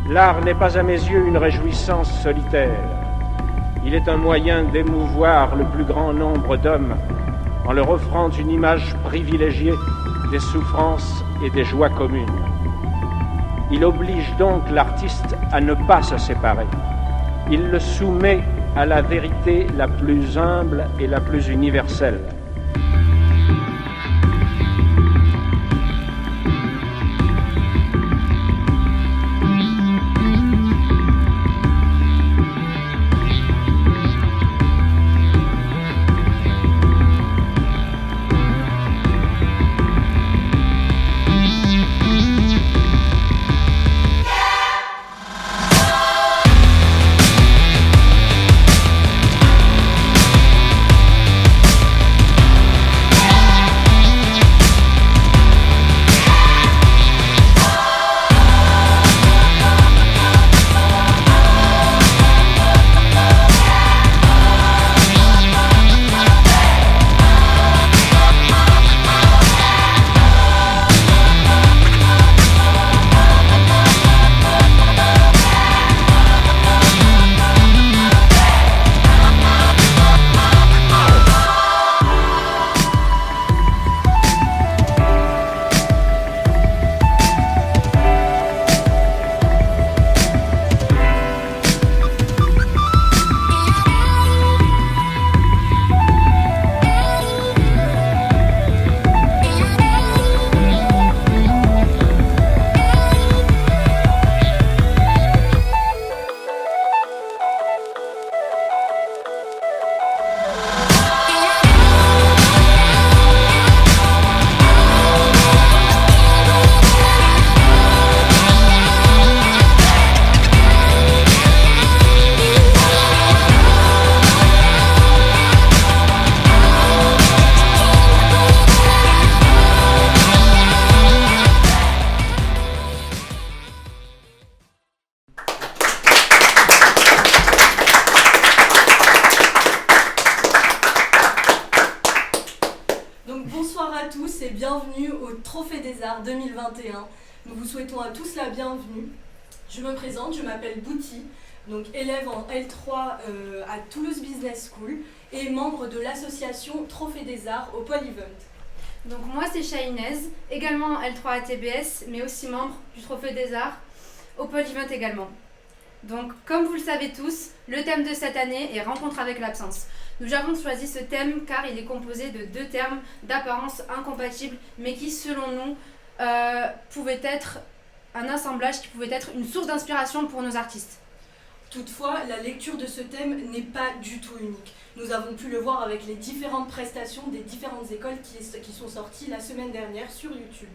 L'art n'est pas à mes yeux une réjouissance solitaire. Il est un moyen d'émouvoir le plus grand nombre d'hommes en leur offrant une image privilégiée des souffrances et des joies communes. Il oblige donc l'artiste à ne pas se séparer. Il le soumet à la vérité la plus humble et la plus universelle. Bienvenue au Trophée des Arts 2021. Nous vous souhaitons à tous la bienvenue. Je me présente, je m'appelle Bouti, donc élève en L3 à Toulouse Business School et membre de l'association Trophée des Arts au Polyvent. Donc moi c'est Shahinez, également en L3 à TBS, mais aussi membre du Trophée des Arts au Polyvent également. Donc comme vous le savez tous, le thème de cette année est Rencontre avec l'absence. Nous avons choisi ce thème car il est composé de deux termes d'apparence incompatibles, mais qui selon nous pouvaient être un assemblage qui pouvait être une source d'inspiration pour nos artistes. Toutefois, la lecture de ce thème n'est pas du tout unique. Nous avons pu le voir avec les différentes prestations des différentes écoles qui sont sorties la semaine dernière sur YouTube.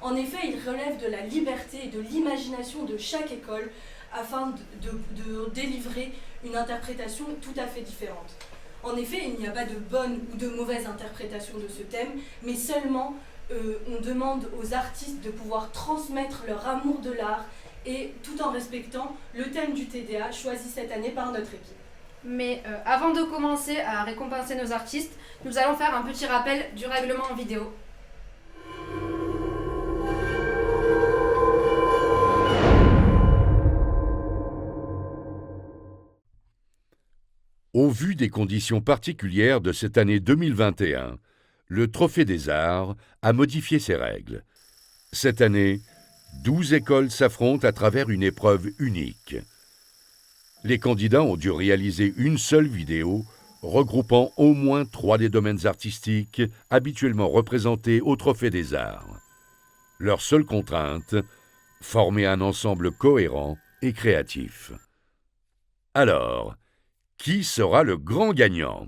En effet, il relève de la liberté et de l'imagination de chaque école afin de délivrer une interprétation tout à fait différente. En effet, il n'y a pas de bonne ou de mauvaise interprétation de ce thème, mais seulement on demande aux artistes de pouvoir transmettre leur amour de l'art et tout en respectant le thème du TDA choisi cette année par notre équipe. Mais avant de commencer à récompenser nos artistes, nous allons faire un petit rappel du règlement en vidéo. Au vu des conditions particulières de cette année 2021, le Trophée des Arts a modifié ses règles. Cette année, 12 écoles s'affrontent à travers une épreuve unique. Les candidats ont dû réaliser une seule vidéo regroupant au moins 3 des domaines artistiques habituellement représentés au Trophée des Arts. Leur seule contrainte, former un ensemble cohérent et créatif. Alors, qui sera le grand gagnant ?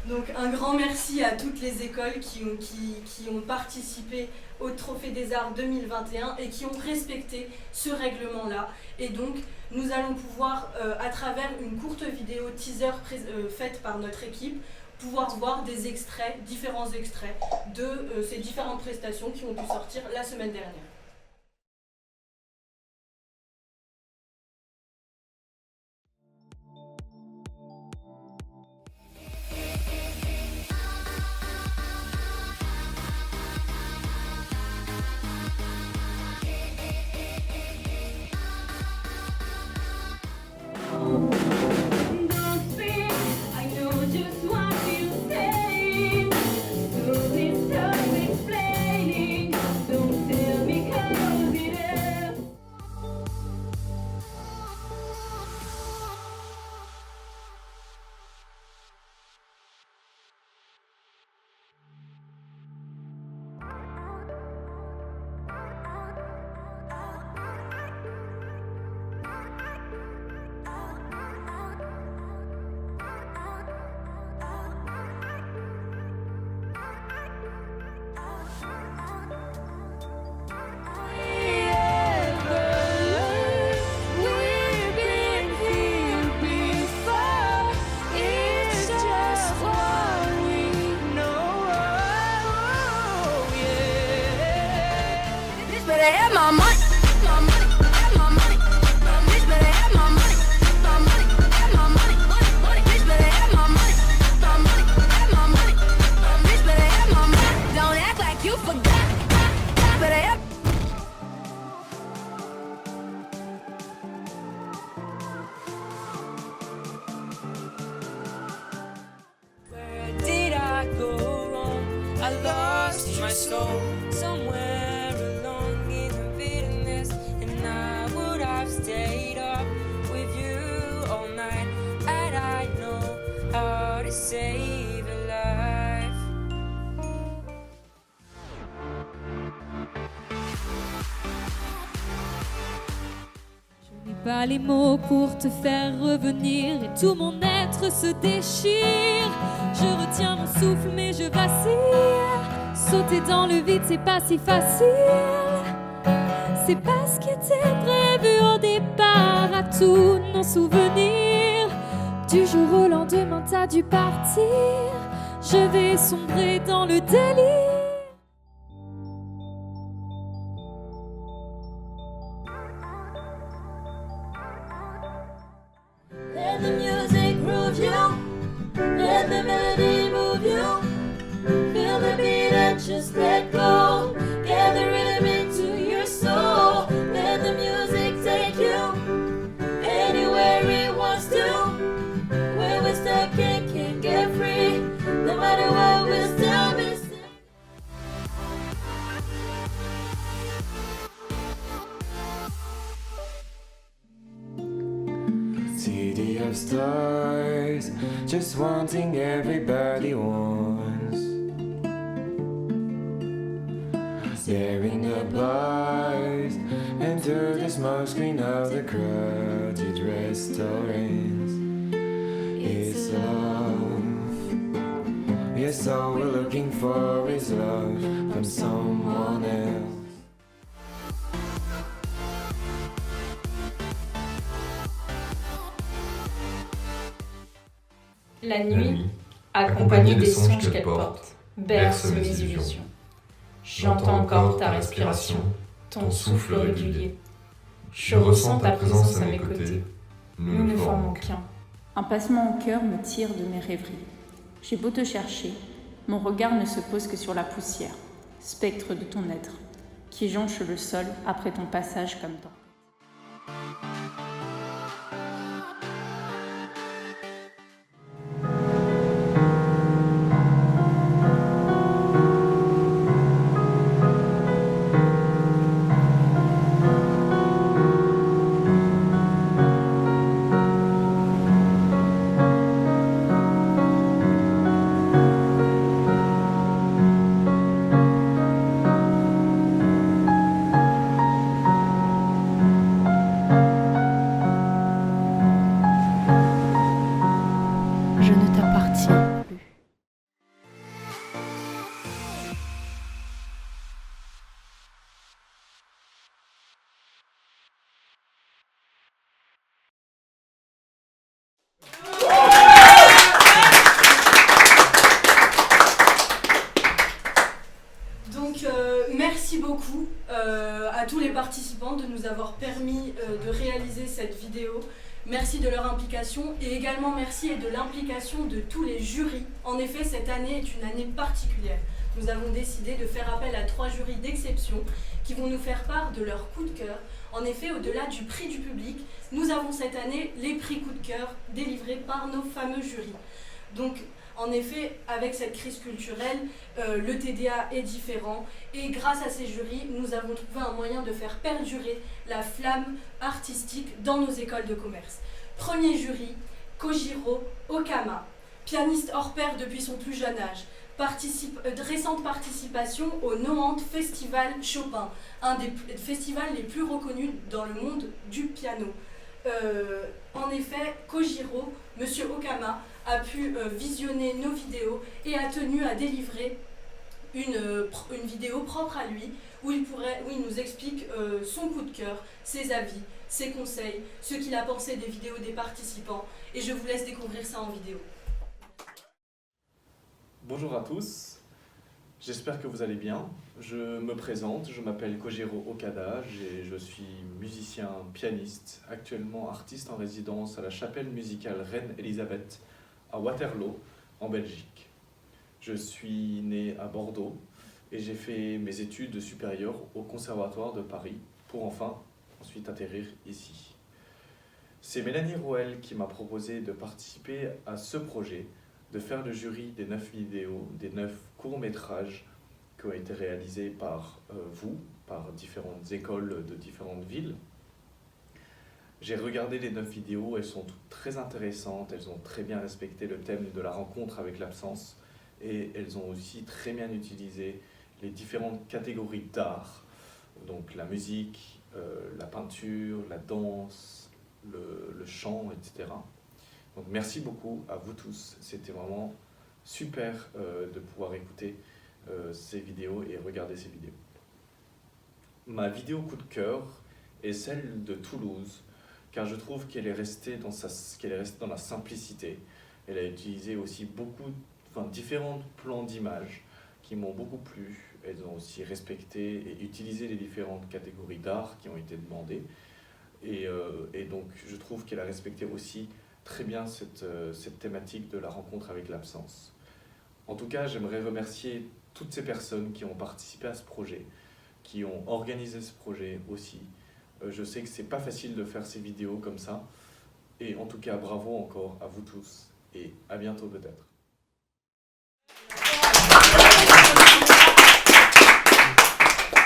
Donc un grand merci à toutes les écoles qui ont participé au Trophée des Arts 2021 et qui ont respecté ce règlement-là. Et donc nous allons pouvoir, à travers une courte vidéo teaser faite par notre équipe, pouvoir voir des extraits, différents extraits de ces différentes prestations qui ont pu sortir la semaine dernière. better have my money. My money, have my money. Bitch better have my money. My money, have my money. Money, bitch better have my money. My money, have my money. Bitch better have my money. Don't act like you forgot. Better have. Where did I go wrong? I lost my soul somewhere along in the bitterness, and I would have stayed up with you all night had I known how to save a life. Je n'ai pas les mots pour te faire revenir et tout mon être se déchire. Je retiens mon souffle mais je vacille. Sauter dans le vide c'est pas si facile. C'est pas ce qui était prévu au départ. À tous nos souvenirs, du jour au lendemain t'as dû partir. Je vais sombrer dans le délire. Let the music groove you. Let the melody move you. Feel the beat and just let go. Get the rhythm into your soul. Let the music take you anywhere it wants to. Where we're stuck and can't get free. No matter what, we'll still be still. City of stars, just wanting everybody wants. Staring the bars, and through the smoke screen of the crowded restaurants. It's love. Yes, all we're looking for is love from someone else. La nuit, accompagnée des songes qu'elle porte, berce mes illusions. J'entends encore ta respiration, ton souffle régulier. Je ressens ta présence à mes côtés. Nous ne formons qu'un. Un passement au cœur me tire de mes rêveries. J'ai beau te chercher, mon regard ne se pose que sur la poussière, spectre de ton être, qui jonche le sol après ton passage comme temps. Je ne t'appartiens plus. Donc merci beaucoup à tous les participants de nous avoir permis de réaliser cette vidéo. Merci de leur implication et également merci de l'implication de tous les jurys. En effet, cette année est une année particulière. Nous avons décidé de faire appel à 3 jurys d'exception qui vont nous faire part de leur coup de cœur. En effet, au-delà du prix du public, nous avons cette année les prix coup de cœur délivrés par nos fameux jurys. Donc, en effet, avec cette crise culturelle, le TDA est différent et grâce à ces jurys, nous avons trouvé un moyen de faire perdurer la flamme artistique dans nos écoles de commerce. Premier jury, Kojiro Okama, pianiste hors pair depuis son plus jeune âge. Récente participation au Nohant Festival Chopin, un des festivals les plus reconnus dans le monde du piano. En effet, Kojiro, Monsieur Okama, a pu visionner nos vidéos et a tenu à délivrer une vidéo propre à lui où il nous explique son coup de cœur, ses avis, ses conseils, ce qu'il a pensé des vidéos des participants. Et je vous laisse découvrir ça en vidéo. Bonjour à tous, J'espère que vous allez bien. Je me présente, je m'appelle Kojiro Okada, je suis musicien, pianiste, actuellement artiste en résidence à la chapelle musicale Reine-Elisabeth à Waterloo, en Belgique. Je suis né à Bordeaux et j'ai fait mes études supérieures au Conservatoire de Paris pour enfin ensuite atterrir ici. C'est Mélanie Roel qui m'a proposé de participer à ce projet, de faire le jury des 9 vidéos, des 9 courts-métrages qui ont été réalisés par vous, par différentes écoles de différentes villes. J'ai regardé les 9 vidéos, elles sont toutes très intéressantes, elles ont très bien respecté le thème de la rencontre avec l'absence et elles ont aussi très bien utilisé les différentes catégories d'art, donc la musique, la peinture, la danse, le chant, etc. Donc merci beaucoup à vous tous, c'était vraiment super de pouvoir écouter ces vidéos et regarder ces vidéos. Ma vidéo coup de cœur est celle de Toulouse, car je trouve qu'elle est restée dans la simplicité. Elle a utilisé aussi différents plans d'images qui m'ont beaucoup plu. Elles ont aussi respecté et utilisé les différentes catégories d'art qui ont été demandées. Et donc je trouve qu'elle a respecté aussi très bien cette thématique de la rencontre avec l'absence. En tout cas, j'aimerais remercier toutes ces personnes qui ont participé à ce projet, qui ont organisé ce projet aussi. Je sais que c'est pas facile de faire ces vidéos comme ça. Et en tout cas, bravo encore à vous tous et à bientôt peut-être.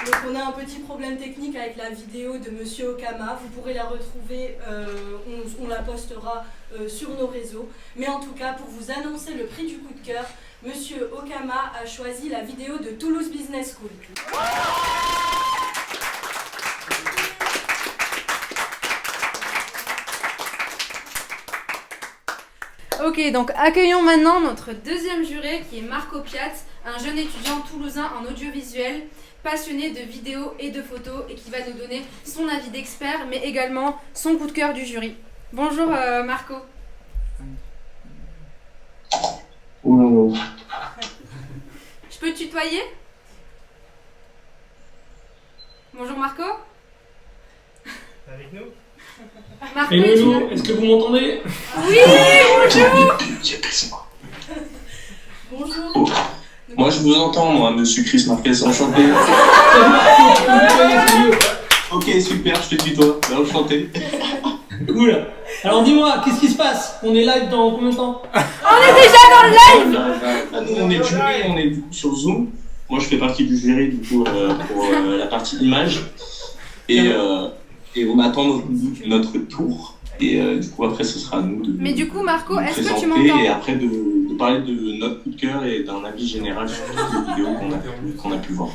Donc on a un petit problème technique avec la vidéo de Monsieur Okama, vous pourrez la retrouver, on la postera sur nos réseaux. Mais en tout cas, pour vous annoncer le prix du coup de cœur, Monsieur Okama a choisi la vidéo de Toulouse Business School. Ok, donc accueillons maintenant notre deuxième juré qui est Marco Piat, un jeune étudiant toulousain en audiovisuel, passionné de vidéos et de photos et qui va nous donner son avis d'expert mais également son coup de cœur du jury. Bonjour Marco. Je peux te tutoyer? Bonjour Marco. Avec nous? Marco, hello, est-ce que vous m'entendez? Oui, bonjour. Bonjour. Moi je vous entends, moi, monsieur Chris Marquez, enchanté. Ok, super, je te tutoie, enchanté. Cool. Alors dis-moi, qu'est-ce qui se passe? On est live dans combien de temps? On est déjà dans le live. Nous on est jury, on est sur Zoom. Moi je fais partie du jury du coup pour la partie image. Et on attend notre tour. Et du coup après ce sera à nous de Mais du coup Marco, est-ce que tu m'entends? m'entends? Et après de parler de notre coup de cœur et d'un avis général sur toutes les vidéos qu'on a pu voir.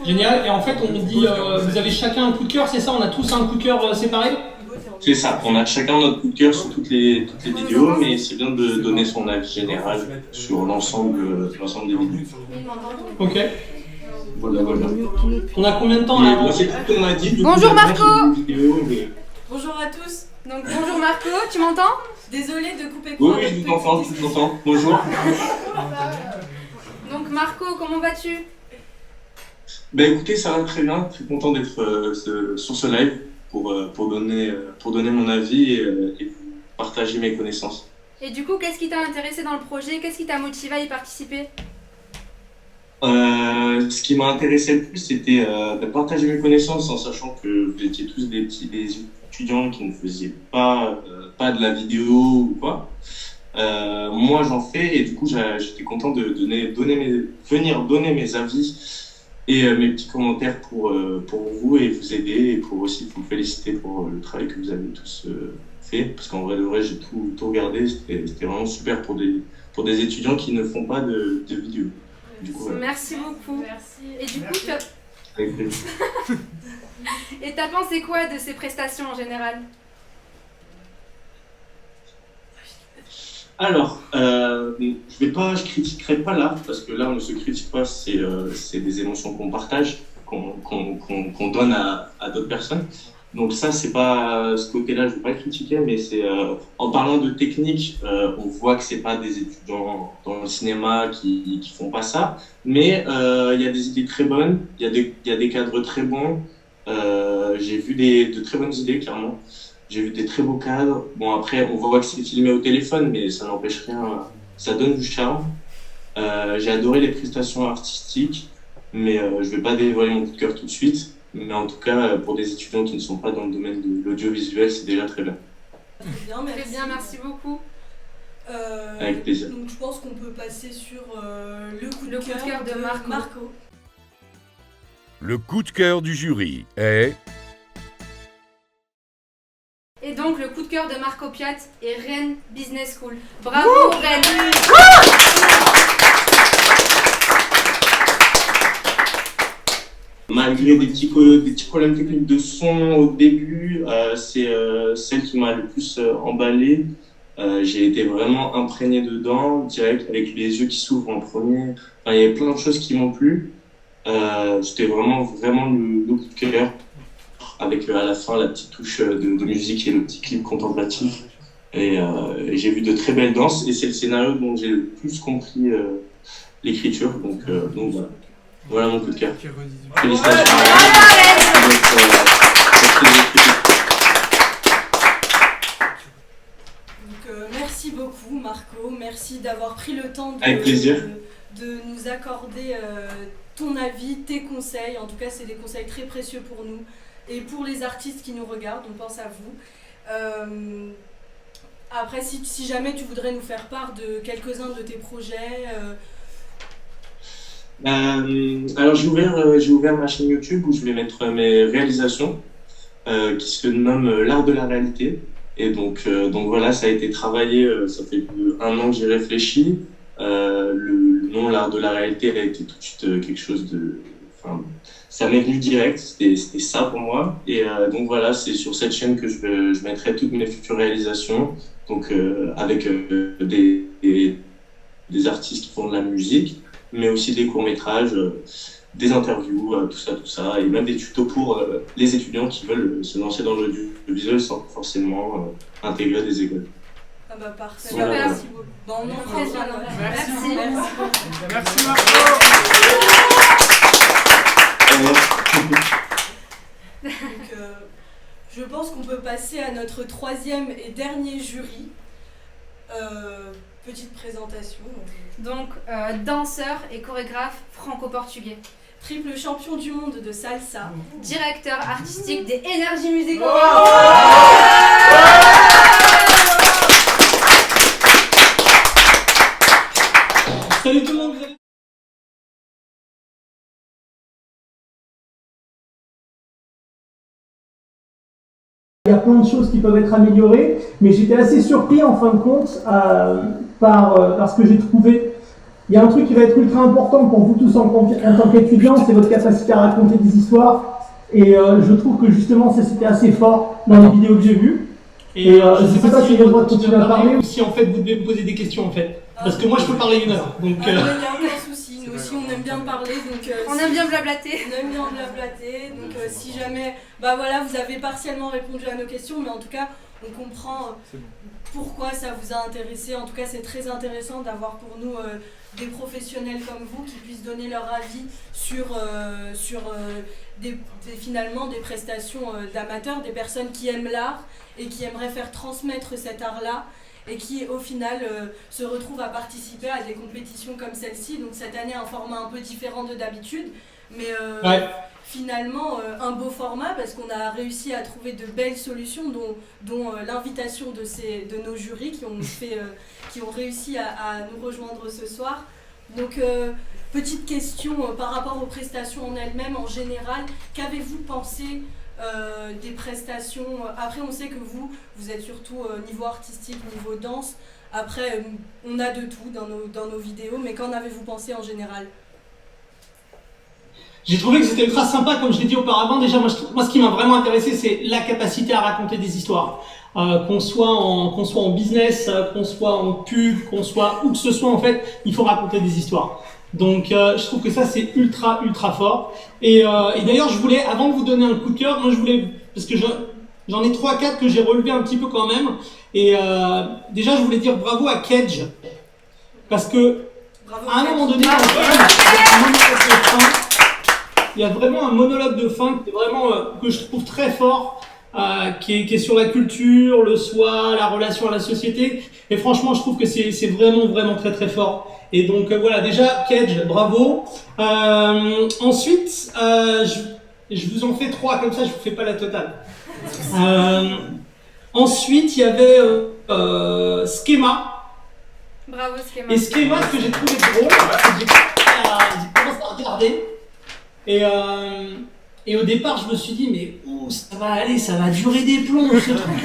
Génial, et en fait on dit, vous avez chacun un coup de cœur, c'est ça? On a tous un coup de cœur séparé? C'est ça, on a chacun notre coup de cœur sur toutes les vidéos, mais c'est bien de donner son avis général sur l'ensemble des vidéos. Ok. Voilà. On a combien de temps là? Moi c'est tout ce qu'on m'a dit. Bonjour Marco. Bonjour à tous. Donc bonjour Marco, tu m'entends? Désolée de couper court. Oui, je vous entends. Bonjour. Donc Marco, comment vas-tu? Ben écoutez, ça va très bien, très content d'être sur ce live pour donner mon avis et partager mes connaissances. Et du coup, qu'est-ce qui t'a intéressé dans le projet? Qu'est-ce qui t'a motivé à y participer? Ce qui m'a intéressé le plus, c'était de partager mes connaissances en sachant que vous étiez tous des étudiants qui ne faisaient pas de la vidéo ou quoi. Moi, j'en fais et du coup, j'étais content de venir donner mes avis et mes petits commentaires pour vous et vous aider et pour aussi vous féliciter pour le travail que vous avez tous fait. Parce qu'en vrai de vrai, j'ai tout regardé. C'était vraiment super pour des étudiants qui ne font pas de vidéo. Du coup, merci beaucoup. Merci. Et du coup, avec plaisir. Et t'as pensé quoi de ces prestations en général? Alors, je critiquerai pas là, parce que là on ne se critique pas, c'est des émotions qu'on partage, qu'on donne à d'autres personnes. Donc ça, c'est pas ce côté-là, je veux pas le critiquer, mais c'est en parlant de technique, on voit que c'est pas des étudiants dans le cinéma qui font pas ça, mais il y a des idées très bonnes, il y a des cadres très bons. J'ai vu de très bonnes idées, clairement. J'ai vu des très beaux cadres. Bon, après, on voit que c'est filmé au téléphone, mais ça n'empêche rien. Ça donne du charme. J'ai adoré les prestations artistiques, mais je vais pas dévoiler mon coup de cœur tout de suite. Mais en tout cas, pour des étudiants qui ne sont pas dans le domaine de l'audiovisuel, c'est déjà très bien. Très bien, merci beaucoup. Avec plaisir. Donc je pense qu'on peut passer sur le coup de cœur de Marco. Le coup de cœur du jury est... Et donc le coup de cœur de Marco Piat est Rennes Business School. Bravo Rennes. Malgré des petits problèmes techniques de son au début, c'est celle qui m'a le plus emballé. J'ai été vraiment imprégné dedans, direct, avec les yeux qui s'ouvrent en premier. Enfin, il y avait plein de choses qui m'ont plu. C'était vraiment le coup de cœur, avec à la fin la petite touche de musique et le petit clip contemplatif. Et j'ai vu de très belles danses, et c'est le scénario dont j'ai le plus compris l'écriture. Donc voilà. Voilà mon coup de cœur. Félicitations. Merci beaucoup Marco, merci d'avoir pris le temps de nous accorder ton avis, tes conseils. En tout cas, c'est des conseils très précieux pour nous et pour les artistes qui nous regardent, on pense à vous. Après, si jamais tu voudrais nous faire part de quelques-uns de tes projets. Alors j'ai ouvert ma chaîne YouTube où je vais mettre mes réalisations qui se nomme L'Art de la Réalité. Et donc voilà, ça a été travaillé, ça fait 1 an que j'y réfléchis. Le nom L'Art de la Réalité a été tout de suite quelque chose de... Enfin, ça m'est venu direct, c'était ça pour moi. Et donc voilà, c'est sur cette chaîne que je mettrai toutes mes futures réalisations. Donc avec des artistes qui font de la musique, mais aussi des courts-métrages, des interviews, tout ça, et même des tutos pour les étudiants qui veulent se lancer dans l'audiovisuel sans forcément intégrer des écoles. Ah bah parfait. Super. Voilà. Merci beaucoup. Bon, on en prend soin. Merci. Merci Marco. Donc, je pense qu'on peut passer à notre 3e et dernier jury. Petite présentation. Donc, danseur et chorégraphe franco-portugais. Triple champion du monde de salsa. Directeur artistique des Energy Music. Salut tout le monde. Il y a plein de choses qui peuvent être améliorées, mais j'étais assez surpris en fin de compte par ce que j'ai trouvé. Il y a un truc qui va être ultra important pour vous tous en tant qu'étudiants, c'est votre capacité à raconter des histoires. Et je trouve que justement ça c'était assez fort dans les vidéos que j'ai vues. Et je sais pas si j'ai le droit de continuer à parler ou si en fait vous devez me poser des questions en fait. Parce que moi je peux parler 1 heure. Donc, il n'y a aucun souci, nous aussi on aime bien parler. Donc, on aime bien blablater. On aime bien blablater, donc si jamais, bah voilà, vous avez partiellement répondu à nos questions, mais en tout cas on comprend pourquoi ça vous a intéressé. En tout cas c'est très intéressant d'avoir pour nous des professionnels comme vous qui puissent donner leur avis sur finalement des prestations d'amateurs, des personnes qui aiment l'art et qui aimeraient faire transmettre cet art-là et qui au final se retrouvent à participer à des compétitions comme celle-ci. Donc cette année un format un peu différent de d'habitude, mais finalement un beau format parce qu'on a réussi à trouver de belles solutions dont l'invitation de nos jurys qui ont réussi à nous rejoindre ce soir. Donc petite question par rapport aux prestations en elles-mêmes en général, qu'avez-vous pensé des prestations? Après on sait que vous êtes surtout niveau artistique, niveau danse, après on a de tout dans nos vidéos, mais qu'en avez-vous pensé en général? J'ai trouvé que c'était ultra sympa, comme je l'ai dit auparavant. Déjà, moi ce qui m'a vraiment intéressé, c'est la capacité à raconter des histoires. Qu'on soit en business, qu'on soit en pub, qu'on soit où que ce soit, en fait, il faut raconter des histoires. Donc, je trouve que ça, c'est ultra fort. Et d'ailleurs, je voulais, avant de vous donner un coup de cœur, moi, je voulais parce que j'en ai 3-4 que j'ai relevés un petit peu quand même. Et déjà, je voulais dire bravo à Kedge, parce que à un moment donné, il y a vraiment un monologue de fin qui est vraiment, que je trouve très fort, qui est sur la culture, le soi, la relation à la société. Et franchement, je trouve que c'est vraiment, vraiment très, très fort. Et donc voilà, déjà, Kedge, bravo. Ensuite, je vous en fais 3, comme ça je vous fais pas la totale. Ensuite, il y avait Schema. Bravo Schema. Et Schema, ce que j'ai trouvé drôle, c'est que j'ai commencé à regarder. Et au départ, je me suis dit, mais ça va aller, ça va durer des plombs, ce truc.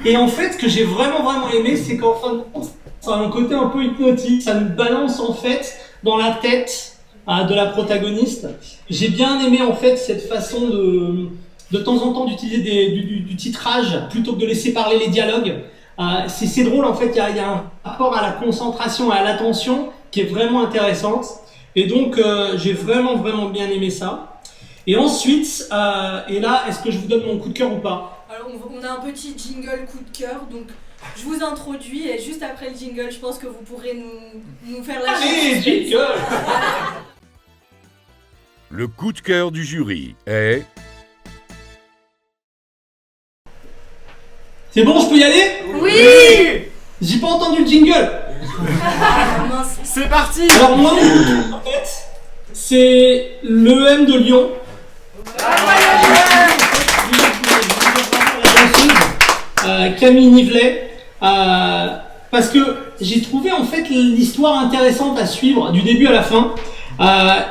Et en fait, ce que j'ai vraiment, vraiment aimé, c'est qu'en fin de compte, ça a un côté un peu hypnotique. Ça nous balance, en fait, dans la tête de la protagoniste. J'ai bien aimé, en fait, cette façon de temps en temps d'utiliser du titrage plutôt que de laisser parler les dialogues. C'est drôle, en fait, il y a un rapport à la concentration et à l'attention qui est vraiment intéressante. Et donc, j'ai vraiment, vraiment bien aimé ça. Et ensuite, et là, est-ce que je vous donne mon coup de cœur ou pas? Alors, on a un petit jingle coup de cœur, donc je vous introduis et juste après le jingle, je pense que vous pourrez nous faire la Allez, jingle! Le coup de cœur du jury est... C'est bon, je peux y aller? Oui! J'ai pas entendu le jingle! C'est parti! Alors moi, en fait, c'est l'EM de Lyon. Camille Nivelet, parce que j'ai trouvé en fait l'histoire intéressante à suivre du début à la fin,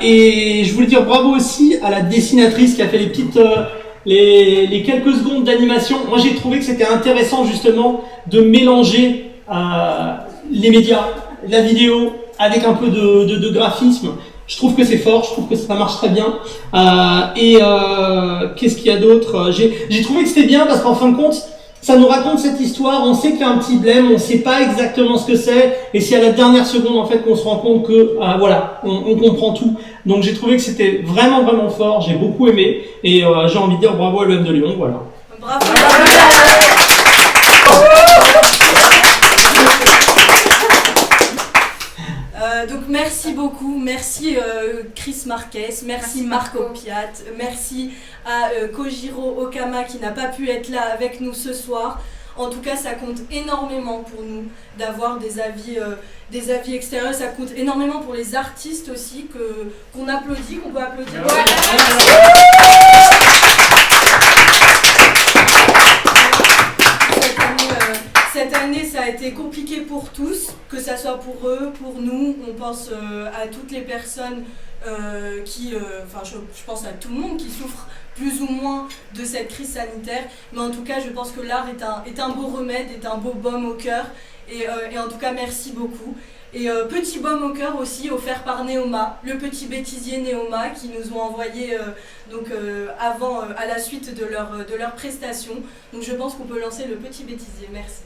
et je voulais dire bravo aussi à la dessinatrice qui a fait les petites les quelques secondes d'animation. Moi j'ai trouvé que c'était intéressant justement de mélanger les médias, la vidéo avec un peu de graphisme. Je trouve que c'est fort, je trouve que ça marche très bien. Qu'est-ce qu'il y a d'autre? J'ai trouvé que c'était bien parce qu'en fin de compte, ça nous raconte cette histoire, on sait qu'il y a un petit blême, on sait pas exactement ce que c'est, et c'est à la dernière seconde en fait qu'on se rend compte que voilà, on comprend tout. Donc j'ai trouvé que c'était vraiment vraiment fort, j'ai beaucoup aimé, et j'ai envie de dire bravo à l'EM de Lyon, voilà. Bravo. Donc merci beaucoup, merci Chris Marquez, merci Marco Piat, merci à Kojiro Okama qui n'a pas pu être là avec nous ce soir. En tout cas, ça compte énormément pour nous d'avoir des avis extérieurs. Ça compte énormément pour les artistes aussi qu'on applaudit, qu'on peut applaudir. Cette année, ça a été compliqué pour tous, que ça soit pour eux, pour nous. On pense à toutes les personnes je pense à tout le monde qui souffre plus ou moins de cette crise sanitaire. Mais en tout cas, je pense que l'art est un beau remède, est un beau baume au cœur. Et en tout cas, merci beaucoup. Et petit baume au cœur aussi offert par Neoma, le petit bêtisier Neoma qui nous ont envoyé à la suite de leur prestation. Donc je pense qu'on peut lancer le petit bêtisier. Merci.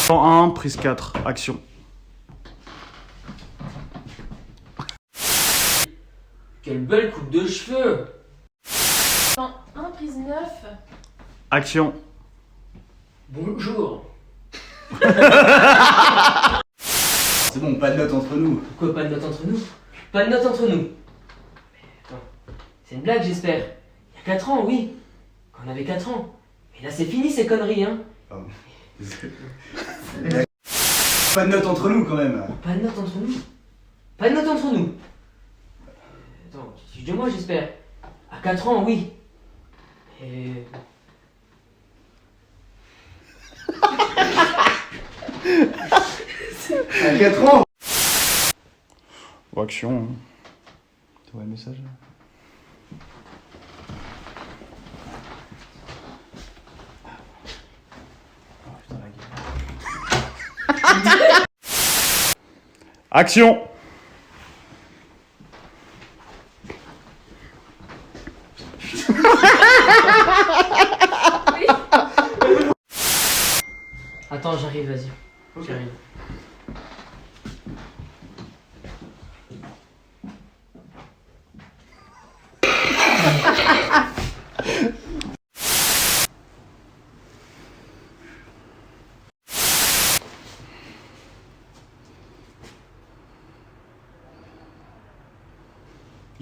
101, prise 4, action. Quelle belle coupe de cheveux! 101, prise 9. Action. Bonjour. C'est bon, pas de notes entre nous. Pourquoi pas de notes entre nous? Pas de notes entre nous. Mais attends, c'est une blague j'espère. Il y a 4 ans, oui. Quand on avait 4 ans. Mais là c'est fini ces conneries, hein. Pardon. Pas de notes entre nous quand même. Pas de notes entre nous. Pas de notes entre nous. Attends, de moi j'espère. À 4 ans, oui. Et... À 4 ans. Bon, action. Tu vois le message là? Action. Attends, j'arrive, vas-y. Okay. J'arrive.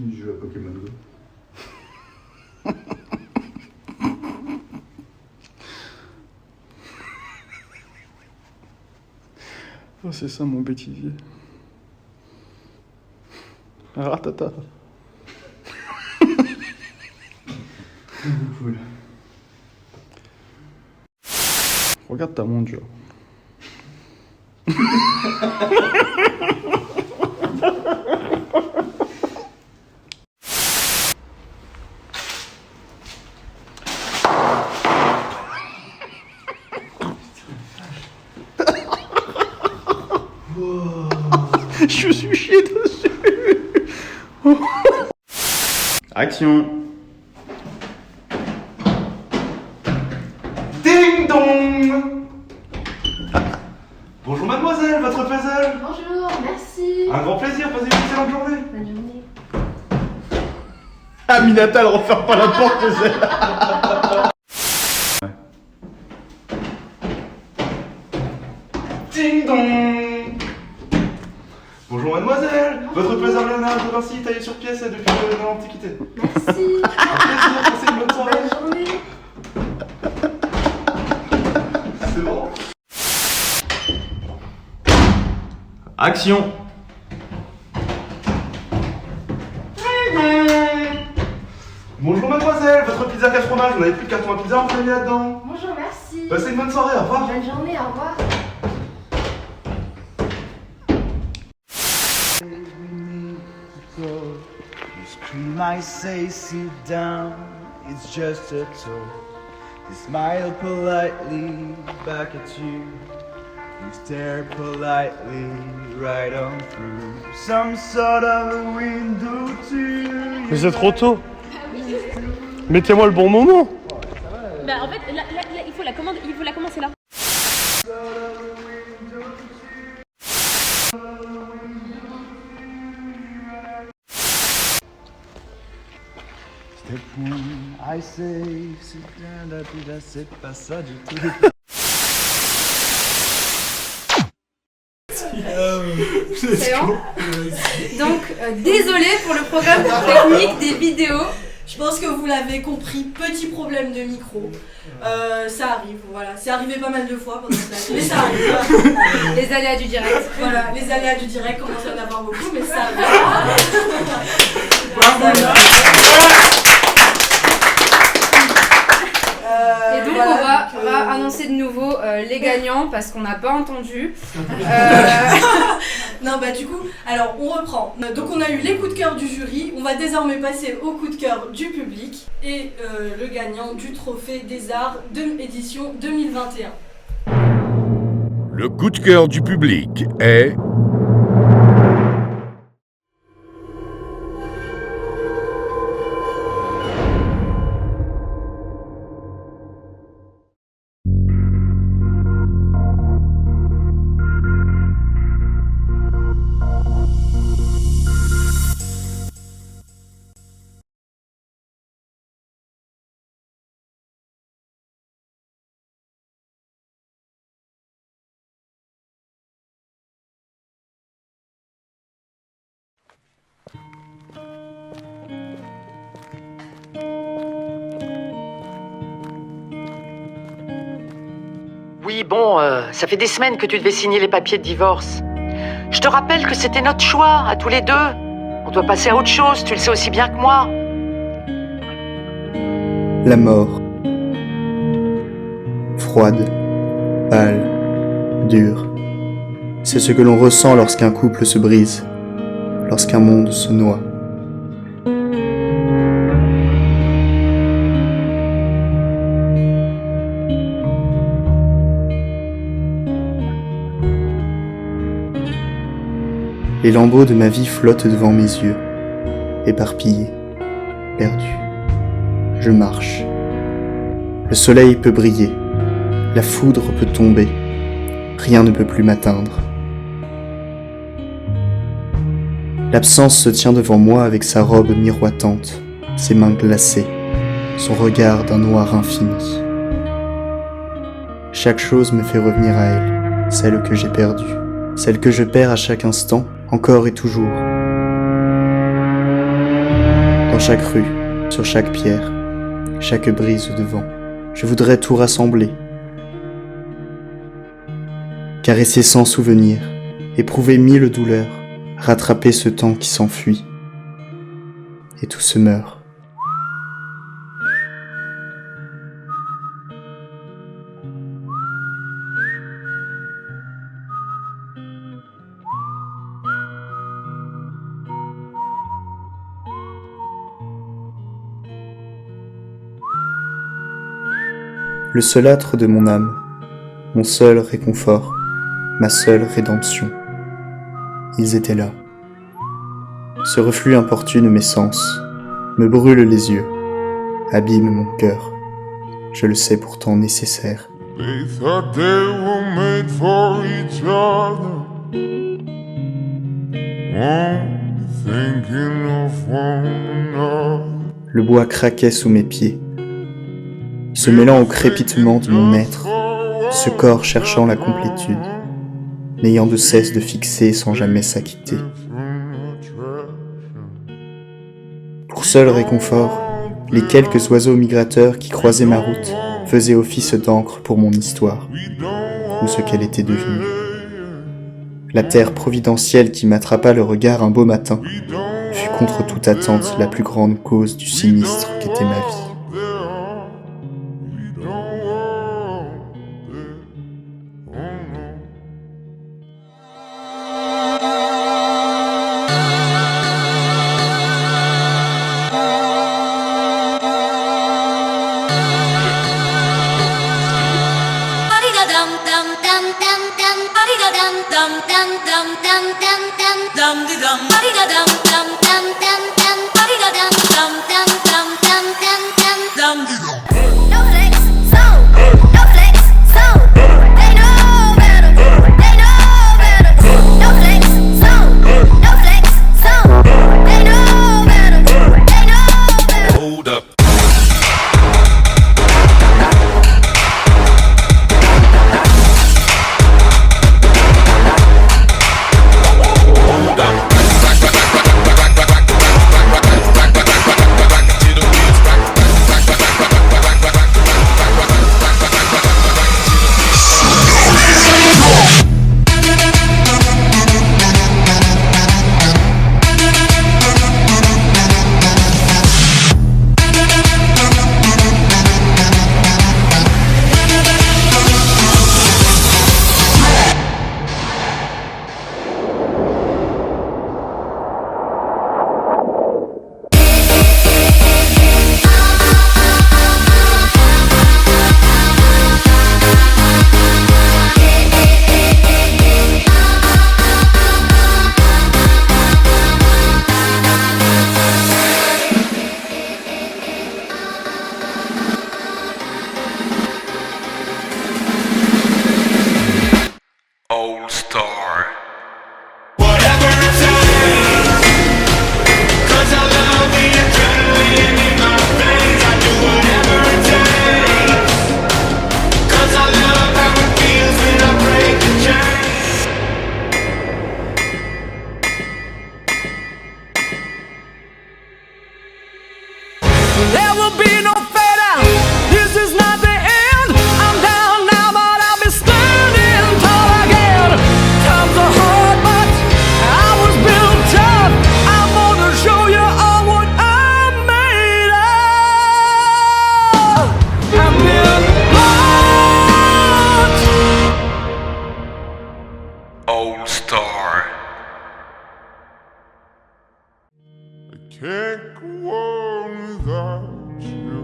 Il joue à Pokémon Go. Oh, c'est ça mon bêtisier. Ratata. Cool. Regarde ta montre, genre. Je me suis chié dessus. Action. Ding dong. Bonjour mademoiselle, votre puzzle. Bonjour, merci. Un grand plaisir, passez une excellente journée. Bonne journée. Aminata, elle referme pas la porte, Ding dong. Bonjour mademoiselle, votre puzzle Léonard de Vinci taillé sur pièce depuis l'Antiquité. Merci. Un plaisir, passez une bonne soirée. Bonne journée. C'est bon. Action. Bonjour mademoiselle, votre pizza 4 fromages, vous n'avez plus de carton à pizza, vous l'avez mis là-dedans. Bonjour, merci. Passez une bonne soirée, au revoir. Bonne journée, au revoir. You scream, I say sit down, it's just a talk. They smile politely back at you. You stare politely right on through some sort of a window to you. Mais c'est trop tôt. Mettez-moi le bon moment. Bah en fait, là, il faut la commencer là. Step one, I say sit down, là, c'est pas ça du tout. C'est bon. Donc, désolé pour le programme technique des vidéos. Je pense que vous l'avez compris, petit problème de micro. Ça arrive, voilà. C'est arrivé pas mal de fois pendant ce live, mais ça arrive. Les aléas du direct. Voilà, les aléas du direct commencent à en avoir beaucoup, mais ça arrive. Et donc voilà, on va annoncer de nouveau les gagnants parce qu'on n'a pas entendu. Non bah du coup, alors on reprend. Donc on a eu les coups de cœur du jury, on va désormais passer au coup de cœur du public et le gagnant du Trophée des Arts de édition 2021. Le coup de cœur du public est... Oui, bon, ça fait des semaines que tu devais signer les papiers de divorce. Je te rappelle que c'était notre choix, à tous les deux. On doit passer à autre chose, tu le sais aussi bien que moi. La mort. Froide, pâle, dure. C'est ce que l'on ressent lorsqu'un couple se brise, lorsqu'un monde se noie. Les lambeaux de ma vie flottent devant mes yeux, éparpillés, perdus. Je marche. Le soleil peut briller, la foudre peut tomber, rien ne peut plus m'atteindre. L'absence se tient devant moi avec sa robe miroitante, ses mains glacées, son regard d'un noir infini. Chaque chose me fait revenir à elle, celle que j'ai perdue, celle que je perds à chaque instant, encore et toujours. Dans chaque rue, sur chaque pierre, chaque brise de vent, je voudrais tout rassembler. Caresser sans souvenir, éprouver mille douleurs, rattraper ce temps qui s'enfuit. Et tout se meurt. Le seul âtre de mon âme, mon seul réconfort, ma seule rédemption. Ils étaient là. Ce reflux importune mes sens, me brûle les yeux, abîme mon cœur. Je le sais pourtant nécessaire. They thought they were made for each other. One thinking of one another. Le bois craquait sous mes pieds, se mêlant au crépitement de mon être, ce corps cherchant la complétude, n'ayant de cesse de fixer sans jamais s'acquitter. Pour seul réconfort, les quelques oiseaux migrateurs qui croisaient ma route faisaient office d'encre pour mon histoire, ou ce qu'elle était devenue. La terre providentielle qui m'attrapa le regard un beau matin fut contre toute attente la plus grande cause du sinistre qu'était ma vie. There will be no fade out. This is not the end. I'm down now, but I'll be standing tall again. Times are hard, but I was built tough. I'm gonna show you all what I'm made of. I'm built Old Star. I can't go on without you.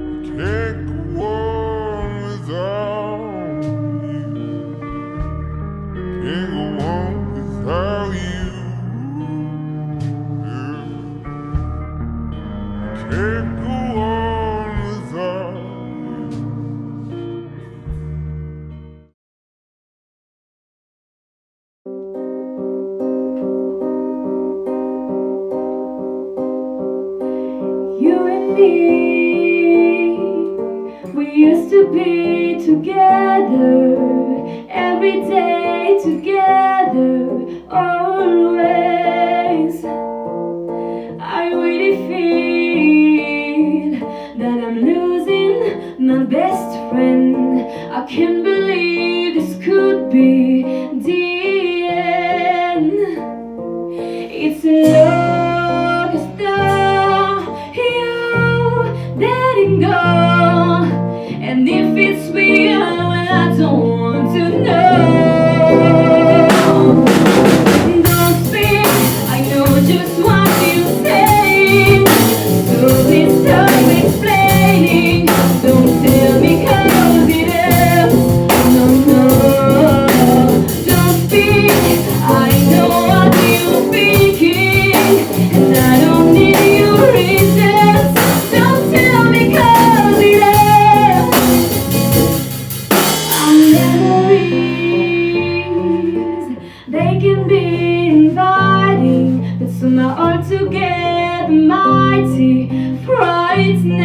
I can't go on without you. Can't go on without you. Can't go on without you. You and me, we used to be together, every day together, always. can be inviting, but somehow altogether mighty frightening.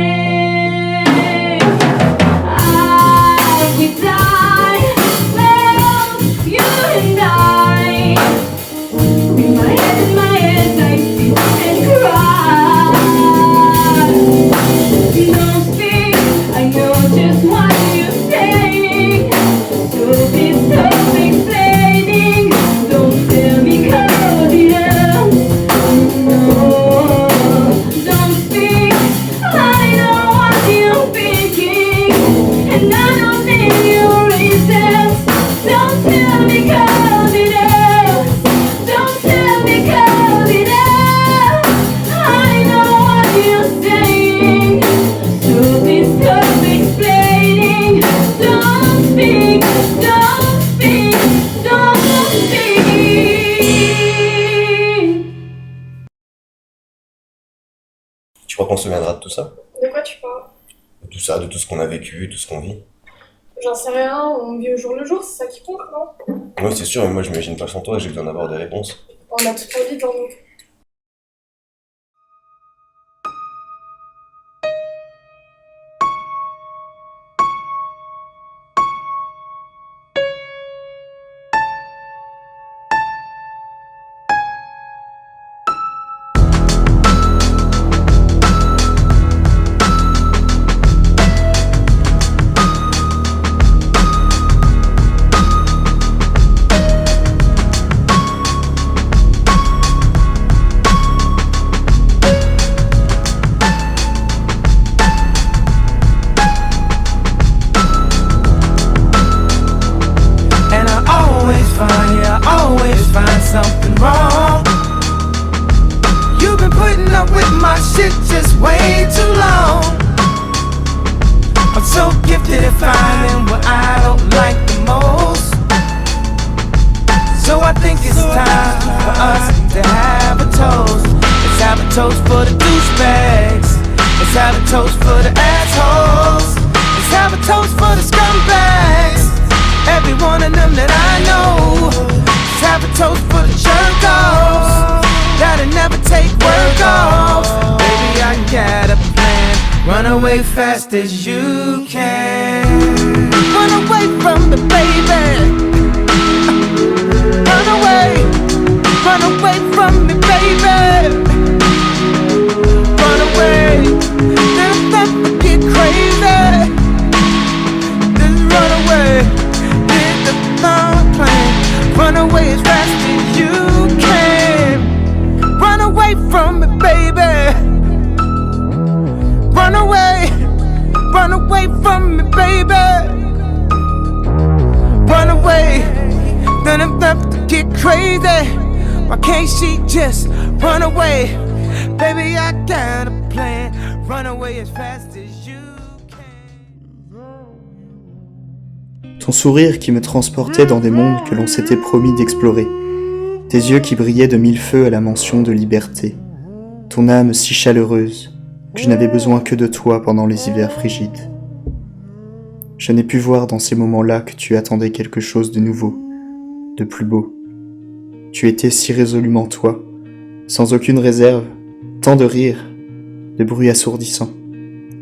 I could die, well, you and I. In my head, I sit and cry. Don't speak, I know just what you're saying. So please stop explaining. Don't tell me 'cause it ends. No, don't speak, I know what you're thinking, and I know that your reasons. Don't tell me 'cause it ends. Don't tell me 'cause it ends. I know what you're saying. So please stop explaining. Don't speak, don't speak, don't speak. Tu crois qu'on se souviendra de tout ça? De quoi tu parles? De tout ça, de tout ce qu'on a vécu, tout ce qu'on vit? J'en sais rien, on vit au jour le jour, c'est ça qui compte, non? Oui, c'est sûr, mais moi je m'imagine pas sans toi, j'ai besoin d'avoir des réponses. On a toute la vie devant nous. And I always find something wrong. You've been putting up with my shit just way too long. I'm so gifted at finding what I don't like the most. So I think it's time for us to have a toast. Let's have a toast for the douchebags. Let's have a toast for the assholes. Let's have a toast for the scumbags. Every one of them that I know. Let's have a toast for the jerk-offs that'll never take work off. Baby, I got a plan. Run away fast as you can. Run away from me, baby. Run away from me, baby. Run away. Then I'm about to get crazy. Just run away. Did the long plan. Run away as fast as you can. Run away from me, baby. Run away from me, baby. Run away. Then I'm about to get crazy. Why can't she just run away? Baby, I got a plan. Run away as fast as you. Ton sourire qui me transportait dans des mondes que l'on s'était promis d'explorer. Tes yeux qui brillaient de mille feux à la mention de liberté. Ton âme si chaleureuse que je n'avais besoin que de toi pendant les hivers frigides. Je n'ai pu voir dans ces moments-là que tu attendais quelque chose de nouveau, de plus beau. Tu étais si résolument toi, sans aucune réserve, tant de rires, de bruit assourdissant,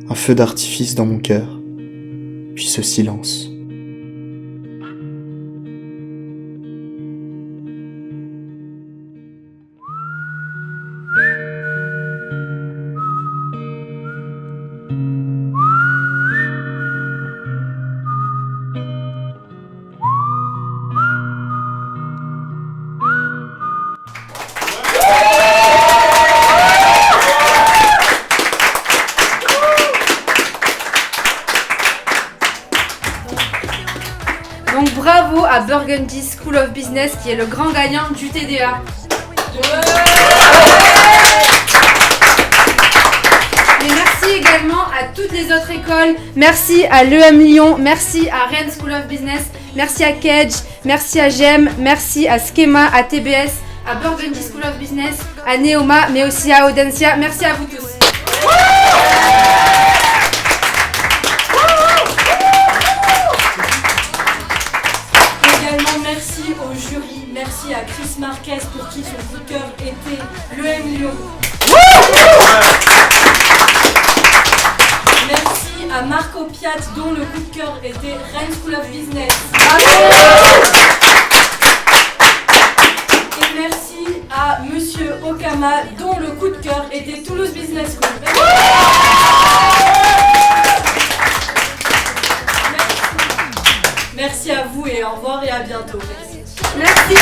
un feu d'artifice dans mon cœur, puis ce silence. Donc bravo à Burgundy School of Business qui est le grand gagnant du TDA. Et merci également à toutes les autres écoles. Merci à l'EM Lyon, merci à Rennes School of Business, merci à Kedge, merci à GEM, merci à Schema, à TBS, à Burgundy School of Business, à Neoma, mais aussi à Audencia. Merci à vous tous. Également merci au jury, merci à Chris Marquez pour qui son coup de cœur était l'EM Lyon. Merci à Marco Piat dont le coup de cœur était Rennes School of Business. Et merci à Monsieur Okama dont le coup de cœur était Toulouse Business School. Merci à vous et au revoir et à bientôt. Merci.